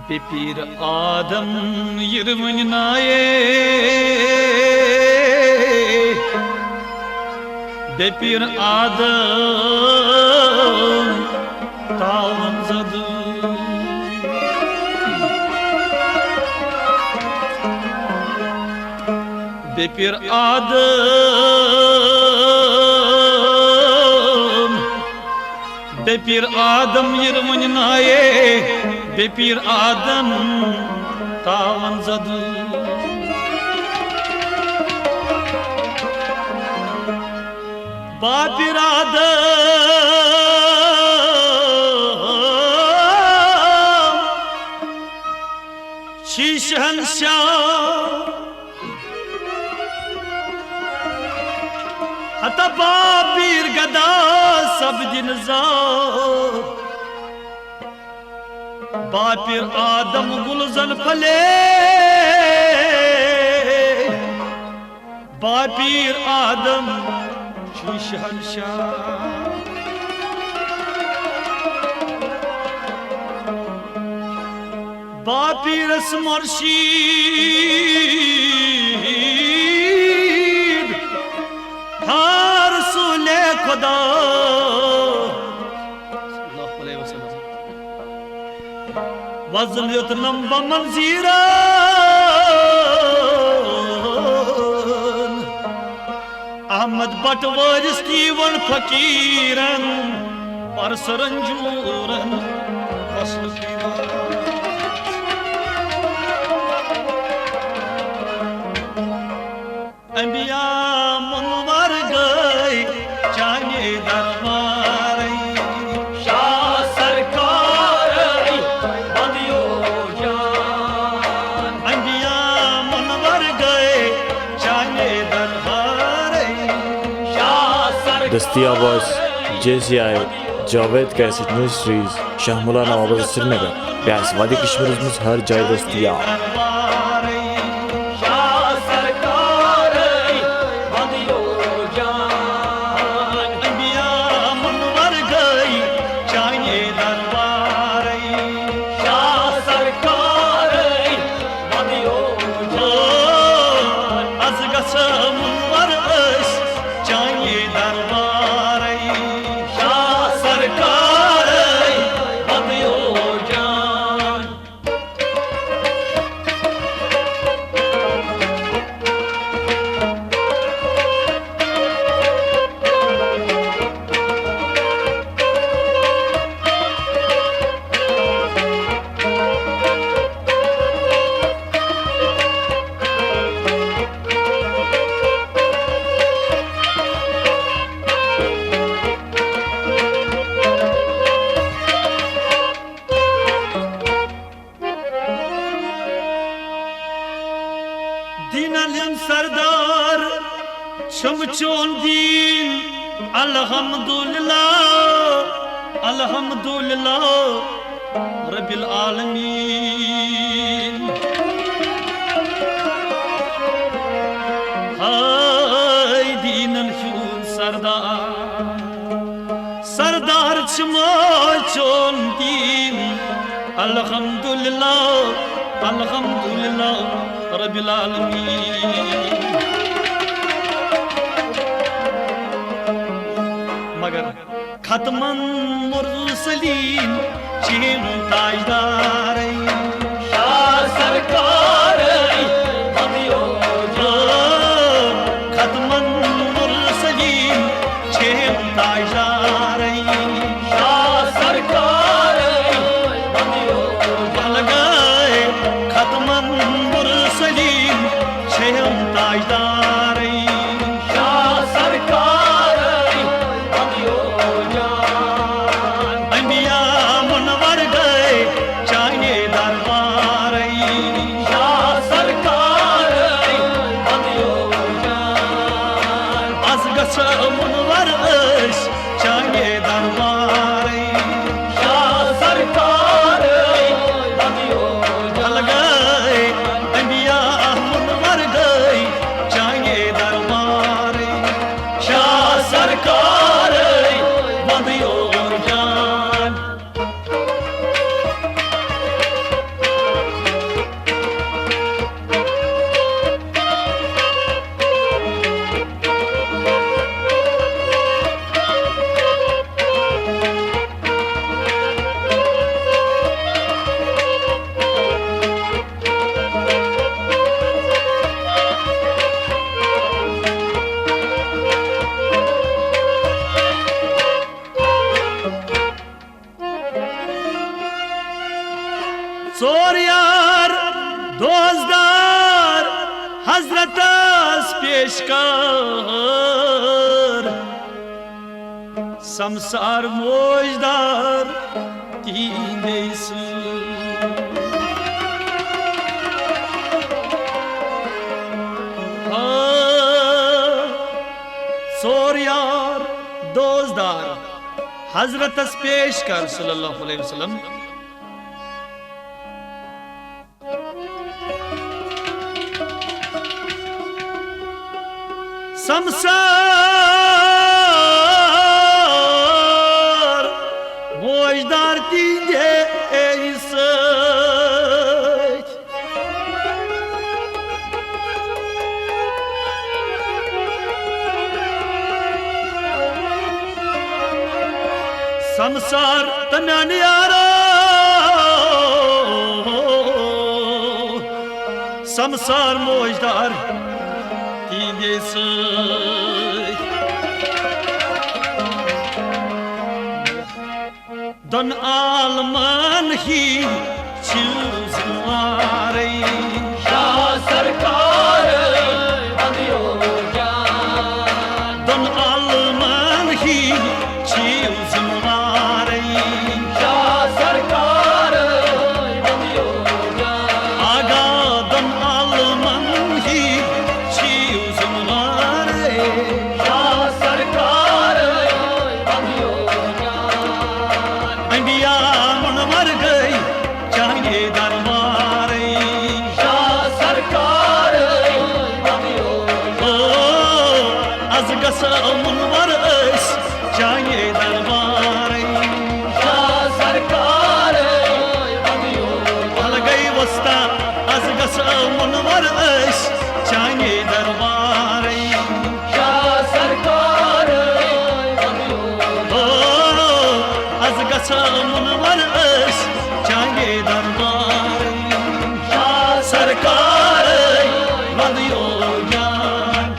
Bepir Adam yirmınnaye Bepir Adam tavınzadı Bepir Adam Bepir Adam yirmınnaye Bepir Adam tavınzadı Bapir Adam Şişhanşah Hatta Bapir Gada Sabdinzar Bapir Adam Gulzan Phale Bapir Adam Şişhanşah Bapir Murşid Har Sule Khuda Sallallahu aleyhi ve sellem Vazn yut lamba manziran Ahmad Bhat Stephen Fakiran Parsaranjuran Fasl Anbiya munwar gaye Chane darbar Shah sarkar badiyo jaan Anbiya munwar gaye Chane darbar Dasti Abbas, JCI, Javed Cassette Ministries, Shahmulana Abbas Srinagar. प्यास वादी कश्मीर हर जगह दस्तियाब Sardar Shamchon Din Alhamdulillah Alhamdulillah Rabbil Alameen Hay Din Al-Shun Sardar Shamchon Din Alhamdulillah Alhamdulillah Rabbil Alameen Magar Khatman Mursalin Chim Tajdar Shah Sarkar Badiyo jaan Khatman Mursalin Chim Tajdar Shah Sarkar Badiyo jaan Khatman Mursalin Chim Tajdar Shah Sarkar Badiyo jaan Anbiya munwar gaye Chane darbar Shah Sarkar Badiyo jaan Azgas munwar Chane darbar Shah Sarkar Badiyo jaan Anbiya munwar gaye Chane darbar Shah Sarkar सरकार बंदियों जान चोर यार दोस्तदार हजरतस पेशकार संसार मोजदार तीने चोर यार दोस्तदार हजरतस पेशकार सल्लल्लाहु अलैहि वसल्लम संसार मोजदार तीजे संसार तम्यान यारो संसार मोजदार Don alman hi chuzware Shah sarkar bandiyo jaan Don alman hi chuzware Shah sarkar bandiyo jaan Aga don alman hi chuzware Shah sarkar bandiyo India मन मर गई चाहिए दरबारे शाह सरकार आज गस मन मर चाहिए दरबारे शाह सरकार हल गई वस्ता आज गस मन मर चाहिए दरबारे शाह सरकार मुनवर चाहिए दरबार शाह सरकार बंदियो जान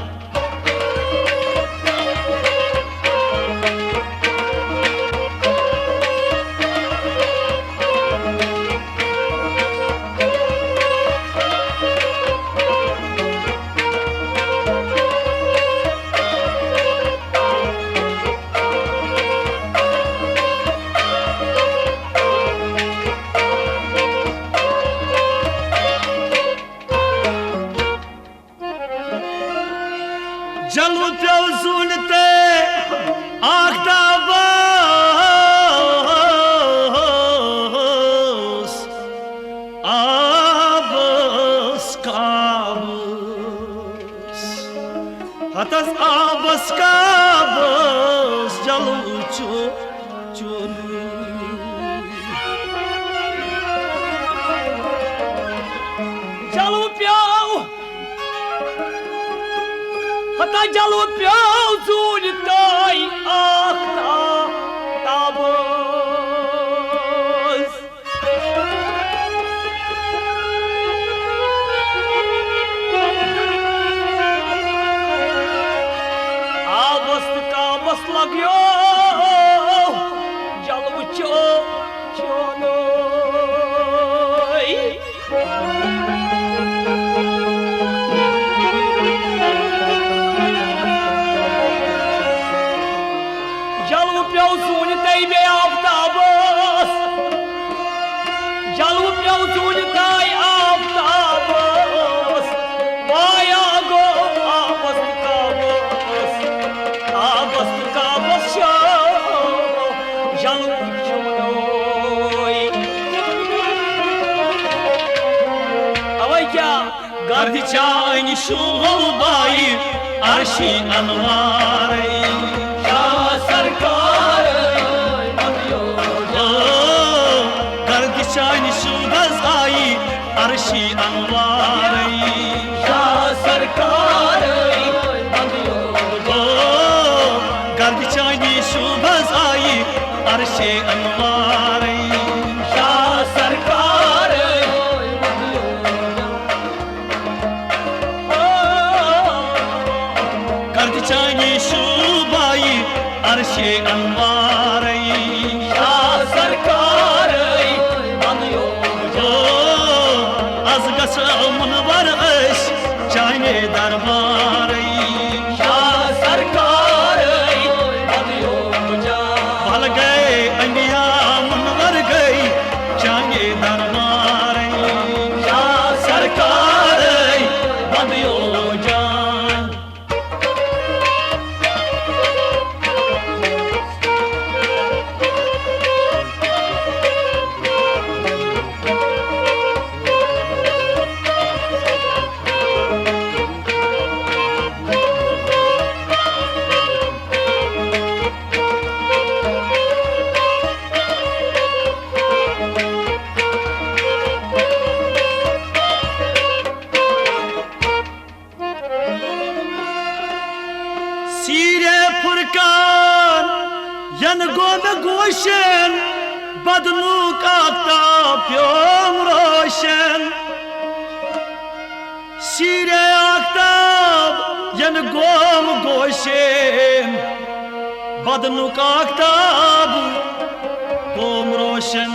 जलू प्यो सुनते आख्ताबस आबस काबस हतस आबस काबस जलू चो चोलू जलू प्यो Hata jalu piau zuni tai akta tabus Abas kabas lagyo jalu cho chonoi Jalu piau zuni tai be aftabas Jalu piau zuni tai aftabas Vaya go abas kabas show Jalu chonoi Avay kya gardi chayni shul bai arshi anware चन सुबस आई अर्शी अनवारई शाह सरकार गर्द चन सुबस आई अर्शी अनवारई शाह सरकार गर्द चन सुबाई अर्शी अनवारई शाह सरकार आज गस मुनवर चाने दरबारई शाह सरकार भल गए अंबिया मुनवर गई चाने दरबारई शाह सरकार बंदियो जान सीरे फुरकान यन गोम गोशन बदलू काता प्योम रोशन सीरे आख्ताब यन गोम गोशन बदलू काताब गोम रोशन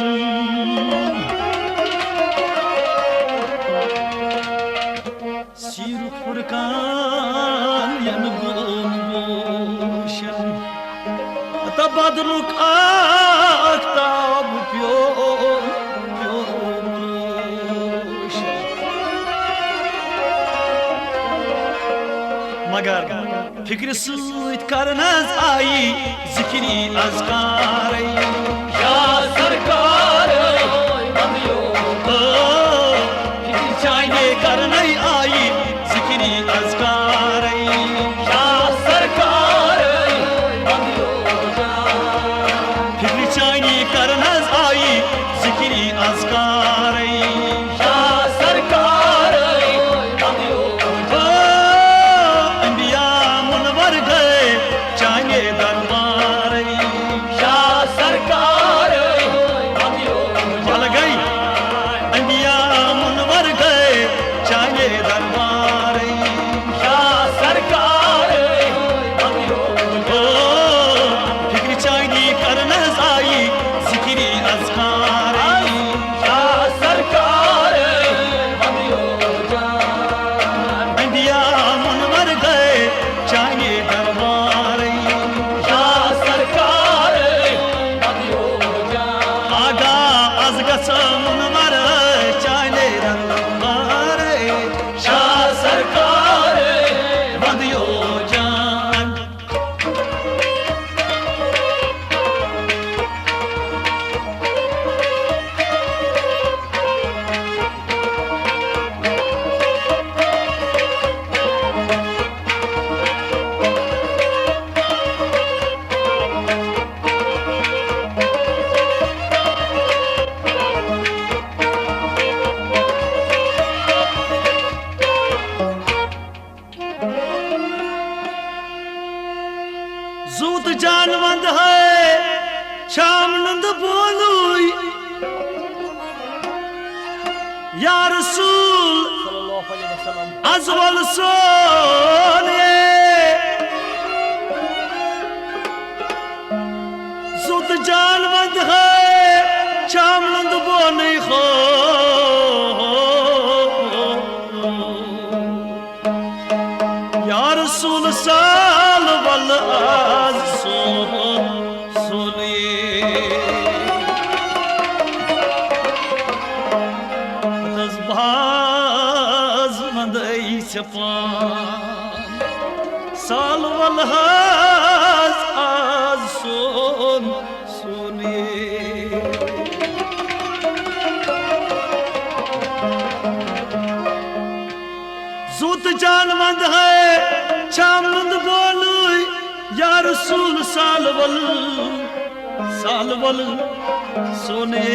सीर फुरकान यन गोम गोशन तबदलुक आख्ताब प्योम रोशन मगर फिक्र सूत करनस आई जिक्री अज़कार शाह सरकार बंदियो चाइने करनई आई जिक्री अज़कार शाह सरकार बंदियो फिक्र चाइने करनस आई जिक्री अज़कार शाह सरकार बंदियो अंबिया मुनवर गए चाइने दरबार शाह सरकार बंदियो भल गई अंबिया मुनवर गए चाइने दरबार शाह सरकार बंदियो फिक्र चाइने करनस आई जिक्री अज़कार शाह सरकार बंदियो अंबिया मुनवर गए चाइने दरबार शाह सरकार बंदियो आगा अज गस मुनवर चाइने दरबार शाह सरकार बंदियो जान जूत जानवंद है शाम नंद बोलुई या रसूल सल्लल्लाहु अलैहि वसल्लम अजवल सोनिए जूत जानवंद है शाम नंद बोलुई खो या रसूल साल वल आज सोनिए तज़बाज मंदई चपान साल वल आज सोनिए जूत जानवंद है शामंद बोलू या रसूल सालवल सालवल सोने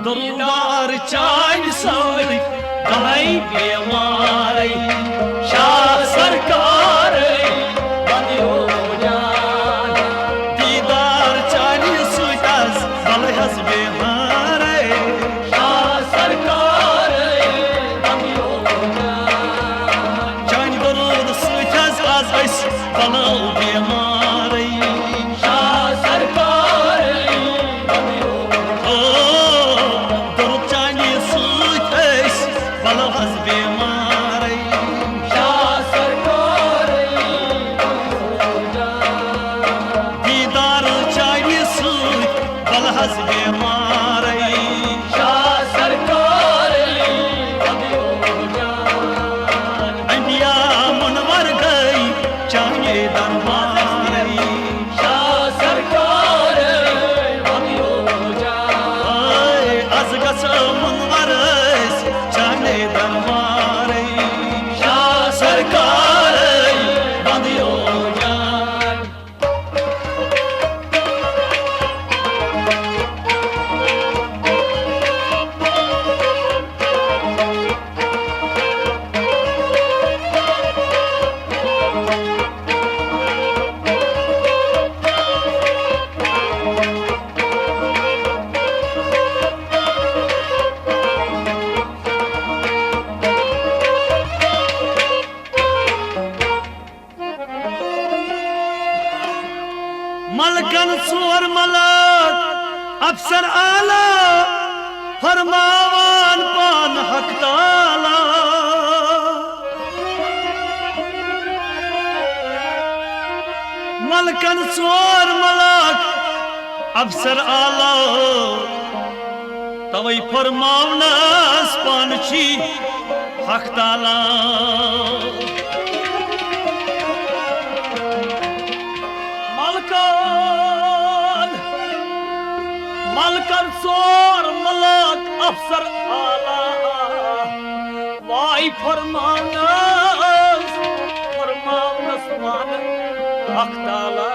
दरबार चाय सारी गई बेमारी शाह सरकार बंदियो जान दीदार चाय सुतास बलहस बेमारे शाह सरकार बंदियो जान चाय दरूद सुतास आज ऐस बलो बेमारे शाह सरकार बंदियो दरूद चाय सुतास बलहस बेमारे शाह सरकार बंदियो जान दीदार चाय सुत बलहस बेमारे शाह सरकार बंदियो जान अंबिया मुनवर गई चाहे दरबार शाह सरकार बंदियो जान आज गस मुनवर चाहे दरबार शाह सरकार बंदियो जान मलकन सोर मलक अफसर आला फरमावान पान हक ताला मलकन सोर मलक अफसर आला तवई फरमावनस पान छी हक ताला मलकन मलकन सोर मलक अफसर आला वाई फरमानस फरमानस मान हक ताला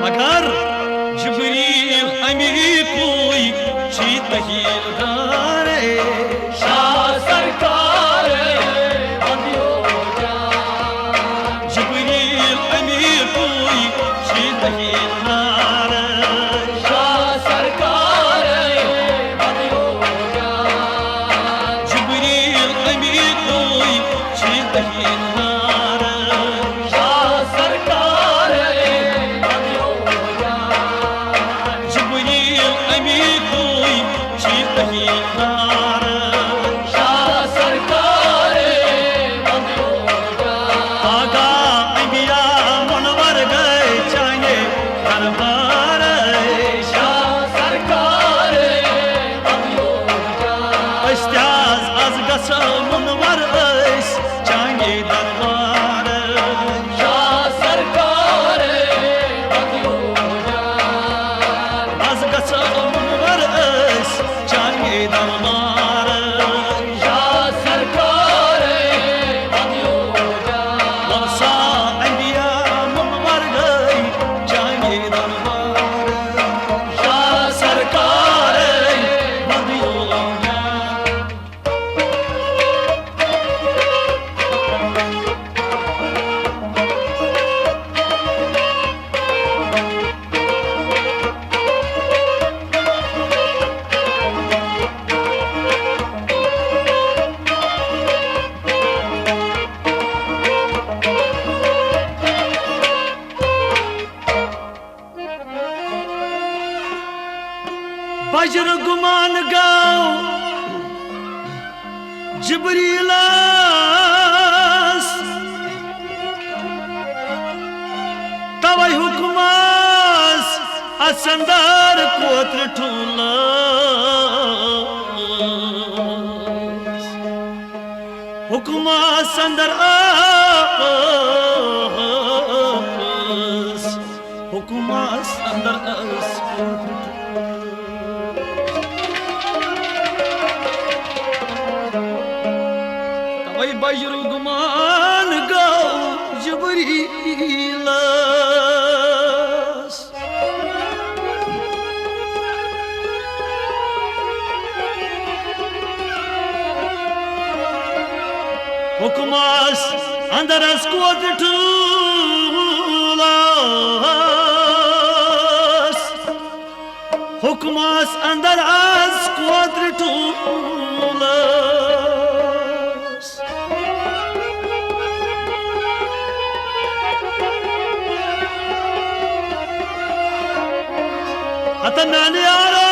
मगर जिब्रील अमीर कोई छी तहील दारे शाह सरकार बंदियो जान जिब्रील अमीर कोई छी तहील दारे शाह सरकार बंदियो जान जिब्रील अमीर कोई छी तहील दारे शाह सरकार बंदियो जान जिब्रील अमीर कोई छी तहील दारे शाह सरकार बंदियो जान आगा अंबिया मुनवर गए चाहे दरबार शाह सरकार बंदियो जान अस्त्याज आज गस मुनवर चाहे दरबार शाह सरकार बंदियो जान आज गस मुनवर चाहे दरबार शाह सरकार बंदियो जान लमसा अंबिया मुनवर गए चाहे दरबार शाह सरकार बंदियो बजर गुमान गाओ जिब्रीलास तवै हुकुमास असंदर कोत्र ठुलास हुकुमास अंदर आस हुकुमास अंदर आस वही बजरुगमान गौ जबरीलस हुकमास अंदरस कोत ठूलास हुकमास अंदरस कोत ठूलास हत मैंने यारा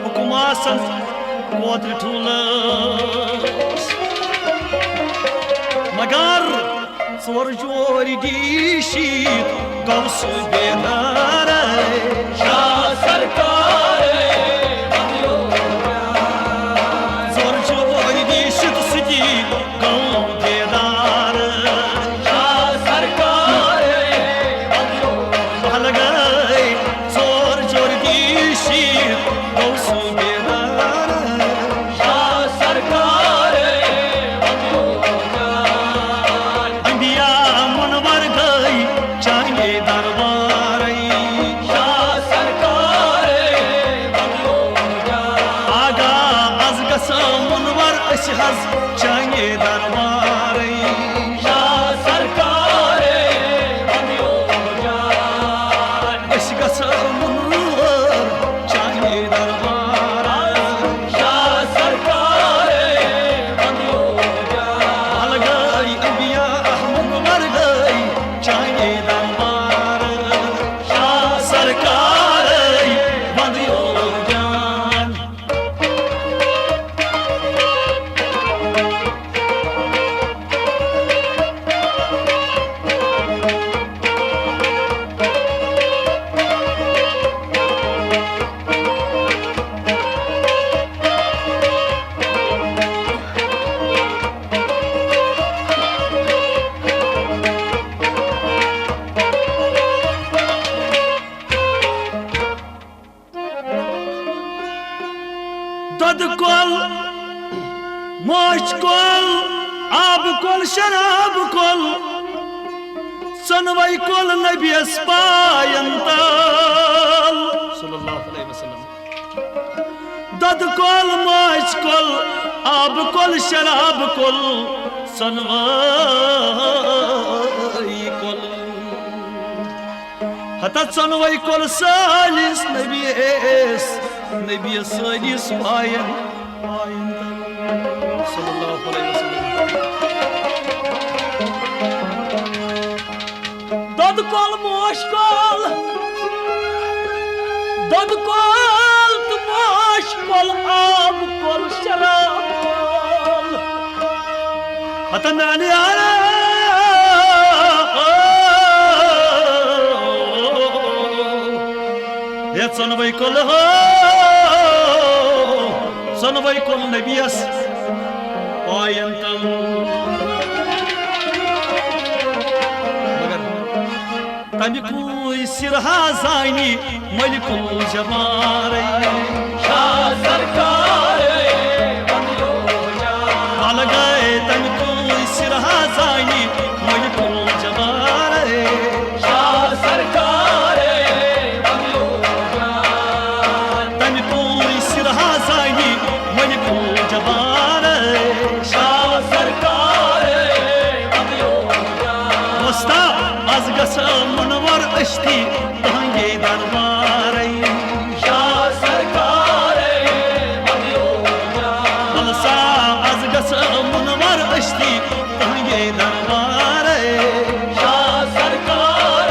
हुकुमासन कोत्र ठूलस मगर सोर जोरी दीशी गौस बेदार शाह सरकार सोर जोरी दीशी तुझी गौ बेदार शाह सरकार बहल गए सोर जोरी दीशी गौस बेदार शाह सरकार अंबिया मनवर गई चाहे दरबार शाह सरकार आगा आज गस मनवर अस हज चाहे दरबार शाह सरकार अस गस मनवर चाहे दरबार शाह सरकार हल गई अंबिया मनवर गई चाहे दरबार शाह सरकार बंदियो जान दद कोल मोच कोल आब कोल शराब कोल सनवई कोल नबी पायंताल सल्लल्लाहु अलैहि वसल्लम दद कोल मोच कोल आब कोल शराब कोल सनवई कोल हता सनवई कोल सालिस नबी सालिस पायन सल्लल्लाहु अलैहि वसल्लम दद कोल मोश कोल दद कोल तो मोश कोल आब कोल शराब कोल हता मैंने यारा ये सनवई कोल हो सनवई कोल नबियस पायंतल मगर तमिकुई सिरहा जानी मलिकुल जबार शाह सरकार हल गए तमिकुई सिरहा जानी मलिकुल जबार शाह सरकार तमिकुई सिरहा जानी मलिकुल जबार शाह सरकार वस्ता आज गस मनवर अश्ती तहंगे दरबार शाह सरकार बलसा आज गस मनवर अश्ती तहंगे दरबार शाह सरकार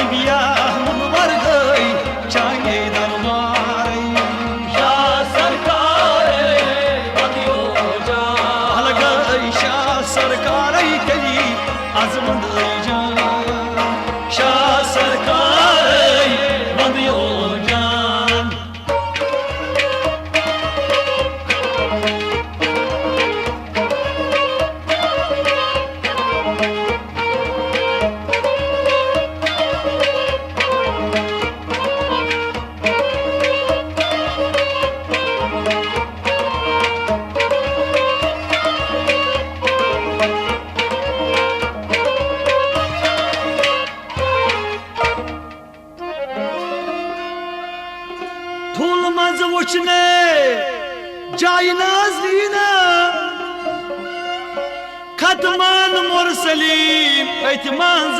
अंबिया मनवर गई चाहे दरबार शाह सरकार हल गई शाह सरकार कली आजमंद जान शाह सरकार बंदियो जान मुरसलीम अथ मंज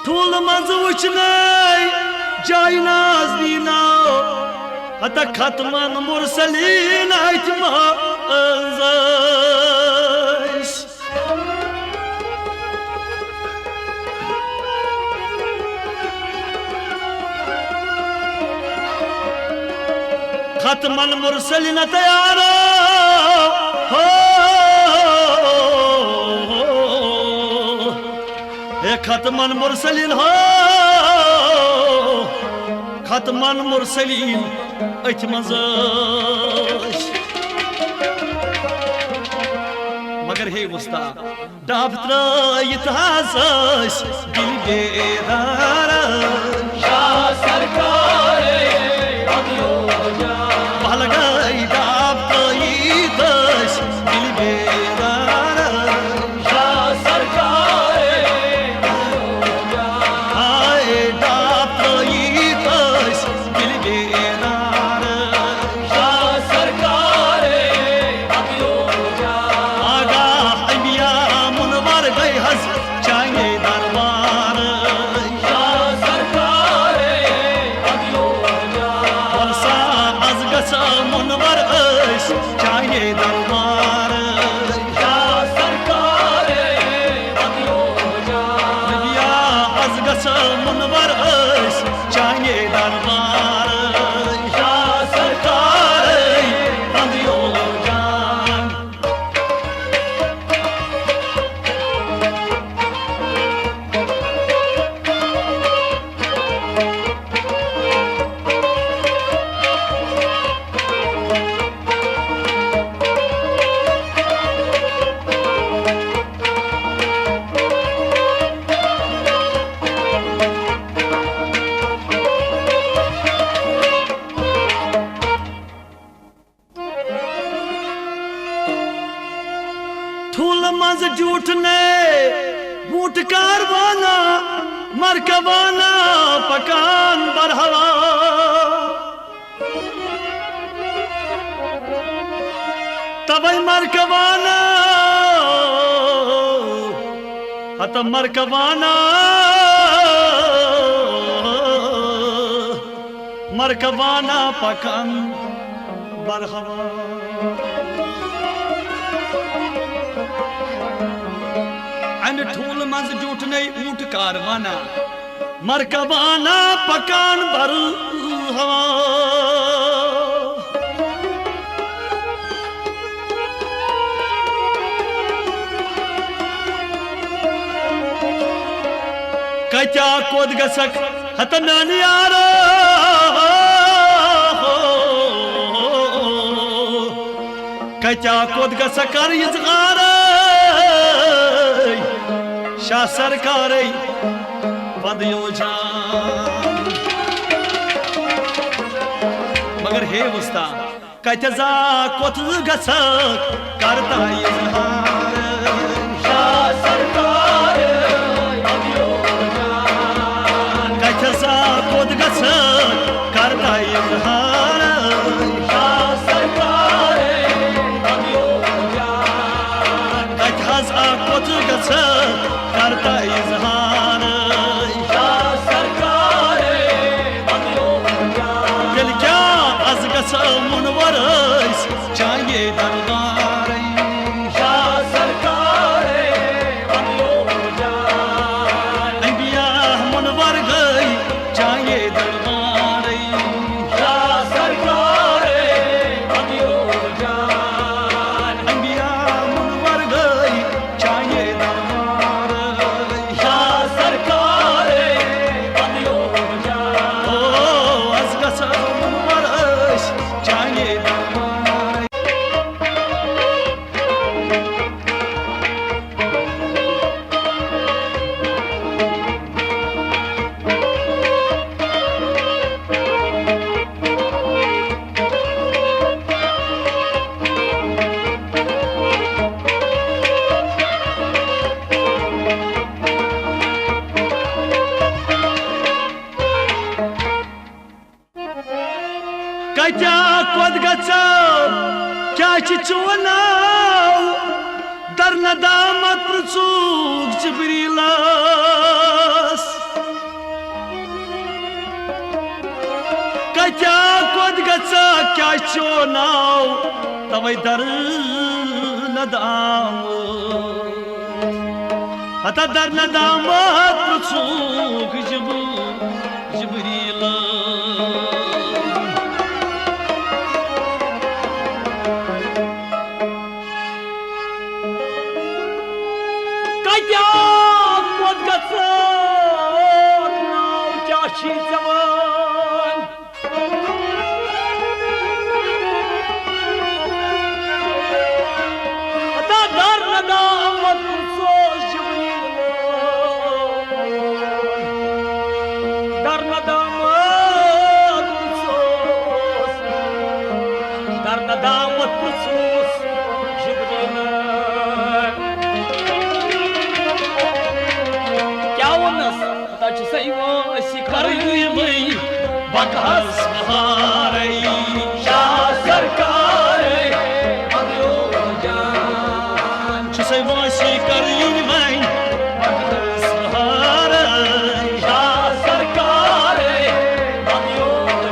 ठूल मंज वुचने जाय नाजनीना हत खतमन मुरसलीन अथ मंज खतमन मुरसलीन तैयारो हो हे खतमन मुरसलीन हो खतमन मुरसलीन अथ मज मगर हे उस्ताद डाब त्रयित दिल बेदार शाह सरकार पहलगाई डाब त्रयित दिल बेदार शाह सरकार हाय डाब त्रयित दिल बेदार शाह सरकार आगा अंबिया मुनवर गए हज चाहे दरबार शाह सरकार वलसा az gasa मुनवर चाहे दरबार शाह सरकार नबिया az gasa मुनवर चाहे दरबार शाह सरकार अंदियो जान ठूल मज जूठने बूट कारवाना मरकबाना पकान बरहवा तबई मरकबाना हत मरकबाना मरकबाना पकान बरहवा अन ठूल मंज जूठने ऊंट कारवाना मरकबाना पकान बर हवा कचा कोद गसक हत नानियारो कचा कोद गसक कर इजगार शाह सरकार बदयो जान मगर हे उस्ताद कतजा कोत गस करता इजहार शाह सरकार कतजा कोत गस करता इजहार शाह सरकार कतजा कोत गस करता इजहार शाह सरकार दिल क्या अज गस मुनवर चाहिए दरबार शाह सरकार अंबिया मुनवर गई चाहिए दरबार शाह सरकार अंबिया मुनवर गई चाहिए दरबार शाह सरकार ओ अज गस मुनवर चाहिए दरबार कचा कोद गच क्या चुना नाव तवै दर नदाम हता दर नदाम पृथुक जिब्रील कयाम मोद गसन नाव क्या छी जवान हता दर नदाम पृथुक जिब्रील दर नदाम पृथुक जिब्रील बकहस बहारई शाह सरकार मदियो जान छुसै वासी करई वै बकहस बहारई शाह सरकार मदियो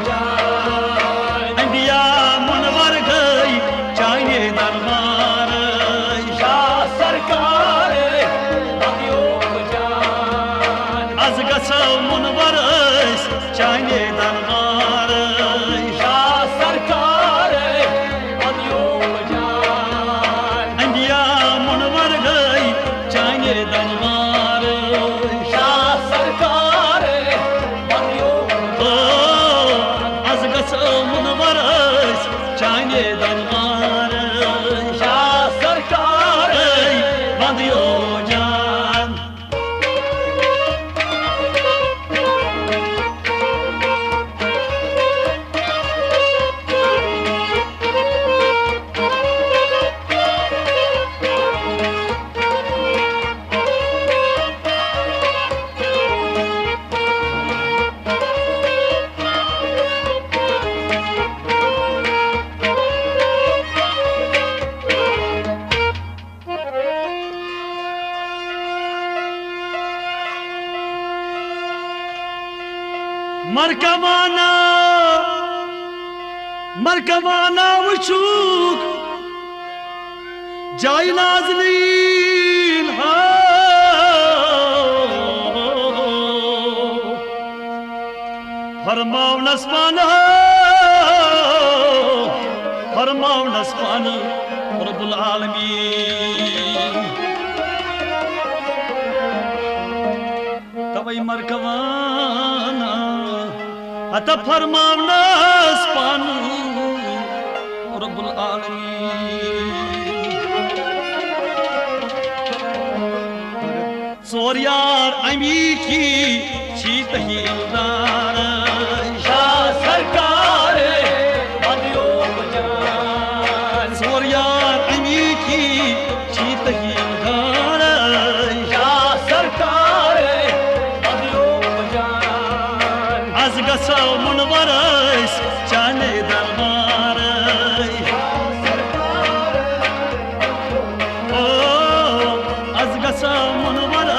जान इंडिया मुनवर गई चाइने दरबार शाह सरकार मदियो जान आज गसौ मुनवर चाइने दरबार शाह सरकार मदियो जान इंडिया मुनवर गई चाइने दरबार शाह सरकार मदियो ओ आज गसौ मुनवर चाइने दरबार शाह सरकार बंदियो जान मरकबाना वचूक जाय नाज़नीन फरमाओ नस्मान रब्बुल आलमीन तवै मरकबाना अता फरमाओ नस्मान रब्बुल आलमीन सोर यार अमी की शीत हिलदार शाह सरकार मदियो जान सोर यार अमी की शीत हिलदार शाह सरकार मदियो जान आज गसौ मुनवर चाने दरबार ओ आज गसौ मुनवर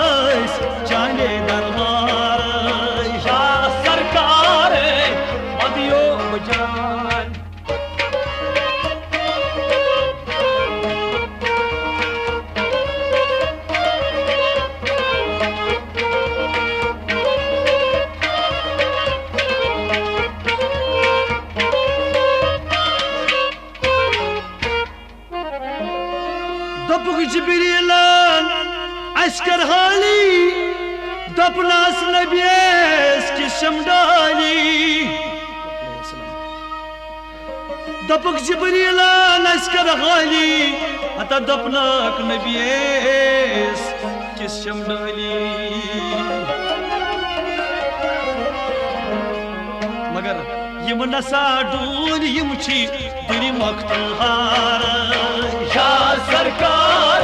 चाने दरबार शाह सरकार मदियो जान दपुक जिब्रीलन अस्कर हाली दपनास नबियस की शमडाली दपुक जिब्रीलन अस्कर हाली अता दपनाक नबियस की शमडाली मगर यम नसा डून यम छी दुरी मख्तहार शाह सरकार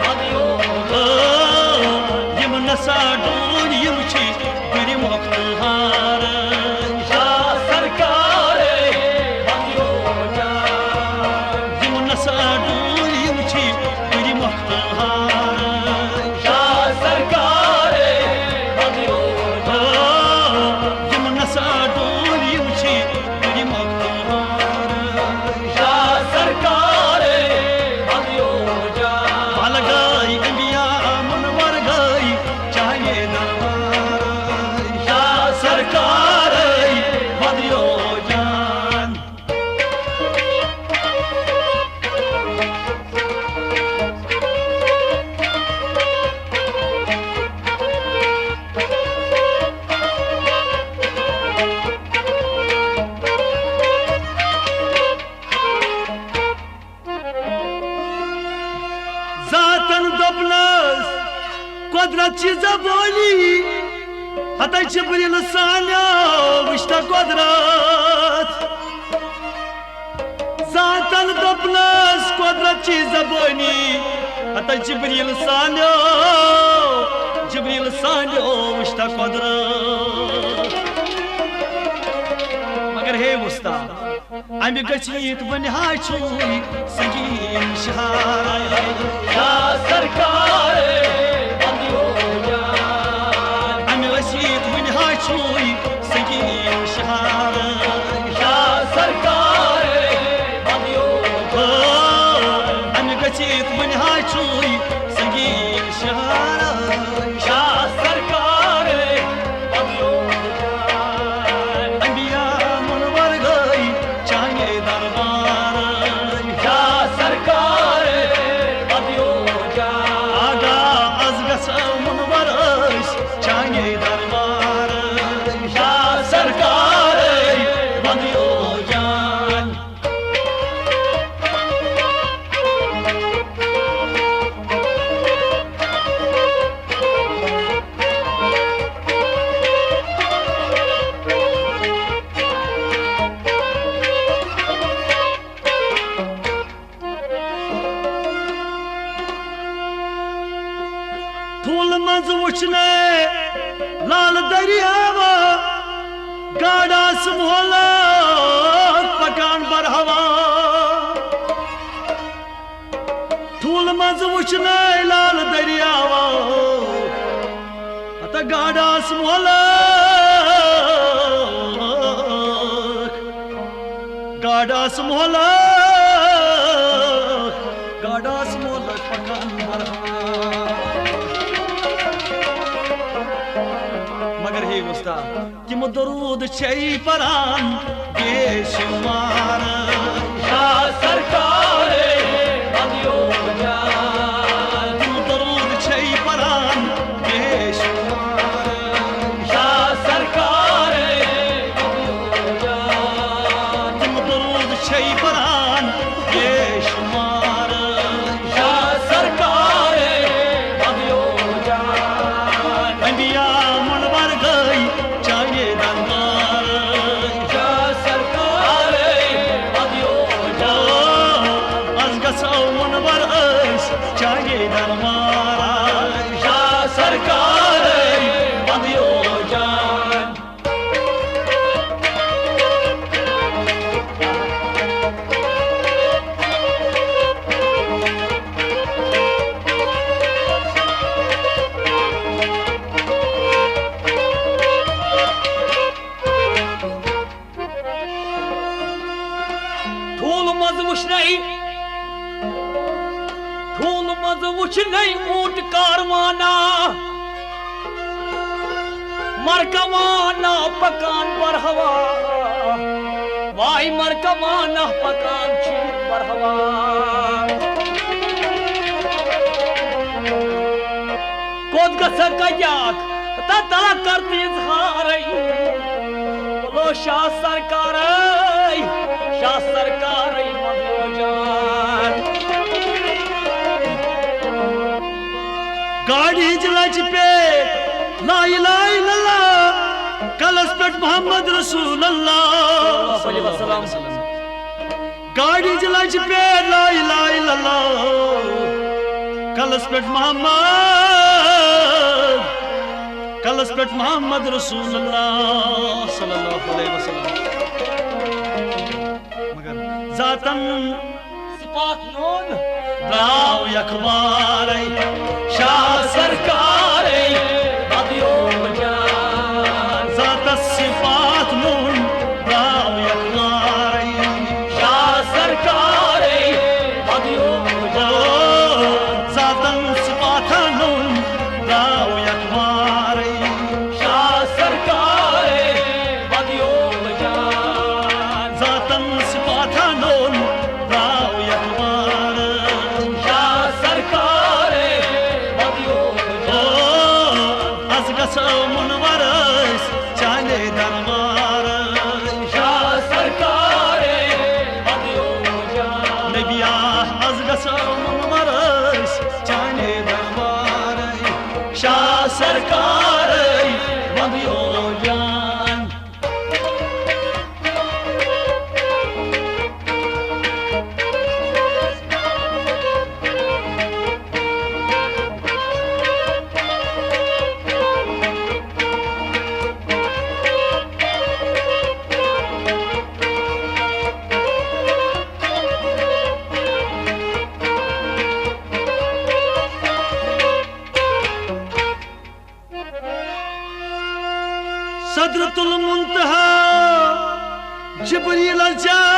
मदियो यम नसा डून यम छी दुरी मख्तहार शाह सरकार मदियो जान यम नसा डून यम छी दुरी मख्तहार शाह सरकार मदियो यम नसा डून यम छी दुरी मख्तहार जातन दोपनस कुदरत ची जबोली हता जिब्रील सान्यो विश्ता कुदरत जातन दोपनस कुदरत ची जबोली हता जिब्रील सान्यो विश्ता कुदरत मगर हे मुस्ता अमि गछित वनहाचुई संगीन शहार या सरकार बंदियो जान अमि गछित वनहाचुई संगीन शहार या सरकार बंदियो अमि गछित वनहाचुई संगीन शहार या सरकार बंदियो जान अंबिया मुनवर गई चाहे दरबार या सरकार बंदियो जान आगा अजगस मुनवर चाहे दरबार या सरकार बंदियो जान फूल मज वुचने लाल दरियावा गाड़ा सुमोला पकान बर हवा फूल मज वुचने लाल दरियावा अत गाड़ा सुमोला पकान बर हवा मगर हे मुस्ता तिम दरूद छै परान बेशुमार या सरकार बंदियो जान तिम दरूद छै परान बेशुमार या सरकार बंदियो जान तिम दरूद छै परान बेशुमार या सरकार बंदियो जान अंबिया मुनवर गई चाहे दरबार या सरकार बंदियो जान अजगस मुनवर चाहे दरबार या सरकार बंदियो जान ठूल मज वुचने ऊंट कारवाना मरकवाना पकान पर हवा वाई मरकवाना पकान चीर पर हवा कोद गसा कयाक तता करती इजहार बोलो शाह सरकार मदियो जान गाड़ी जलज पे ला इलाहा इल्लल्लाह कलस पे मोहम्मद रसूल अल्लाह गाड़ी जलज पे ला इलाहा इल्लल्लाह कलस पे मोहम्मद रसूल अल्लाह सल्लल्लाहु अलैहि वसल्लम मगर जातन सिपात नून राव यकबार शाह सरकार बदियो जान ज़ात सिफात नून राव यकबार शाह सरकार बदियो जान ज़ात सिफात नून राव यकबार शाह सरकार बदियो जान ज़ात सिफात नून राव यकबार शाह सरकार बदियो जान अजगस मुनवर चाले दरबार शाह सरकार बदियो जान नबिया अजगस मुनवर चाले सदरतुल मुंतहा जिब्रील जाय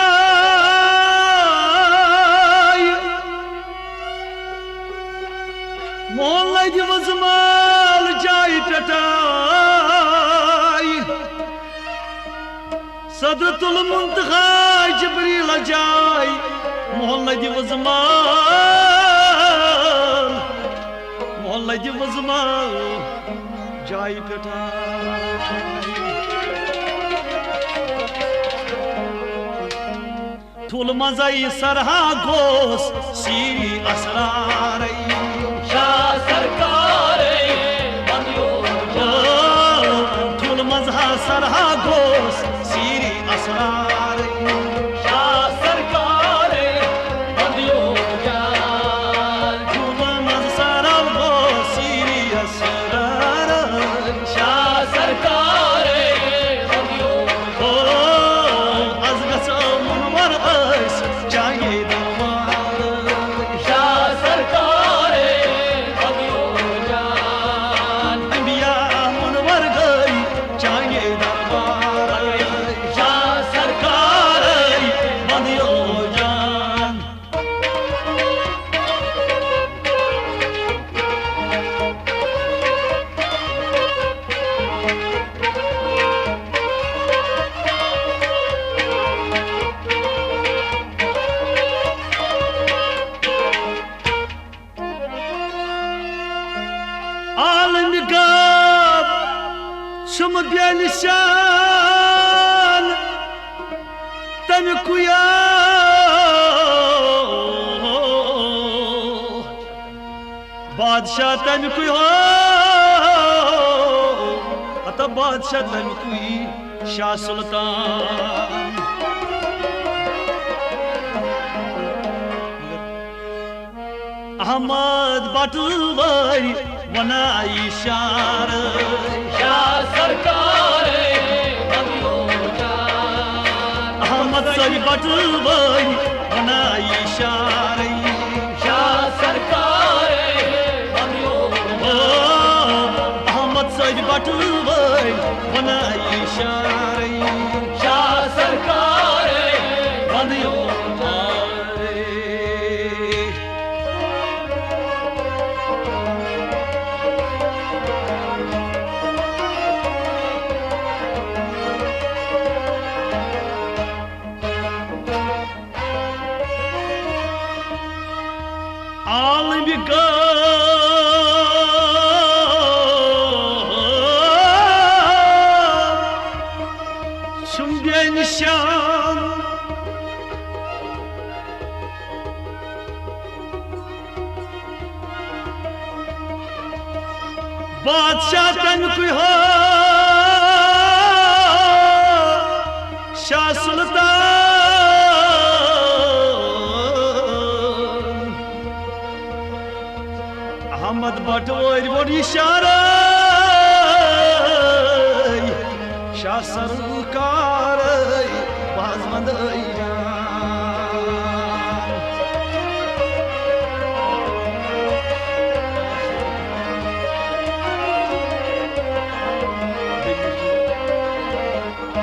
मोहल्ला वजमाल जाय टटाय सदरतुल मुंतहा जिब्रील जाय मोहल्ला वजमाल जाय टटाय थुल मजाई सरहा गोस सीरी असरार शाह सरकार थुल मजहा सरहा गोस सीरी असरार शाह सरकार बदियो जान थुल मज सरहा गोस सीरी असरार शाह सरकार बदियो शाह सरकार बदियो जान शाह सरकार आलम गब शुम बेनिशान तम कुया बादशाह तम कुई हो अत बादशाह तम कुई शाह सुल्तान अहमद बटवारी वनाई शार शाह सरकार बदियो जान अहमद सरी बटवारी वनाई शार शाह सरकार बदियो अहमद सरी बटवारी वनाई शार शाह सरकार बदियो आलम शुम बेनिशान बादशाह तन कोई हो शाह सुल्तान अहमद बटवारी बड़ी शार शाह सर